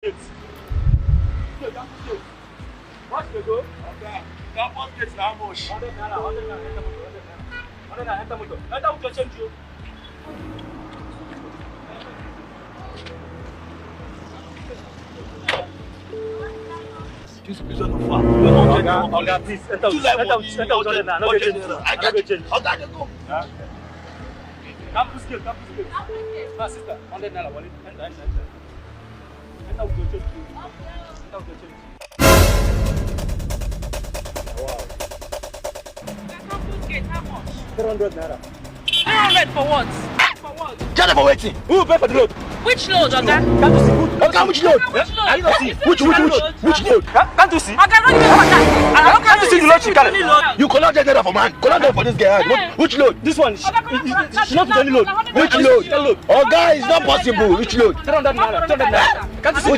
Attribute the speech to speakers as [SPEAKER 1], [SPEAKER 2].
[SPEAKER 1] Watch the go.
[SPEAKER 2] Okay. That one gets how much?
[SPEAKER 1] 100 naira, 100 naira, enter motor, 100 naira. 100 naira, enter motor. Enter motor, change you.
[SPEAKER 2] This is on far.
[SPEAKER 1] Oga, please, enter with 100 naira. No get change. No get change.
[SPEAKER 2] Okay, go.
[SPEAKER 1] Campus gate, campus gate. Ah, sister, 100 naira, wallet. Enter with your change. Enter with your change. Wow.
[SPEAKER 3] Campus gate, how much?
[SPEAKER 1] 300 naira.
[SPEAKER 3] 300 for what? For what?
[SPEAKER 2] Tell them for waiting.
[SPEAKER 1] Who will pay for the load?
[SPEAKER 3] Which load, Oga?
[SPEAKER 1] Can't you see?
[SPEAKER 2] Okay, which load?
[SPEAKER 3] Which load?
[SPEAKER 1] Are you not see?
[SPEAKER 2] Which load?
[SPEAKER 1] Can't you see?
[SPEAKER 3] Oga, no give me water.
[SPEAKER 1] Can't you see the load she carry?
[SPEAKER 2] You collect that for man. Collect that for this guy. Which load?
[SPEAKER 1] This one, she not the only load.
[SPEAKER 2] Which load? Oh, guy, it's not possible. Which load?
[SPEAKER 1] 300 naira, 300 naira. Can't you see?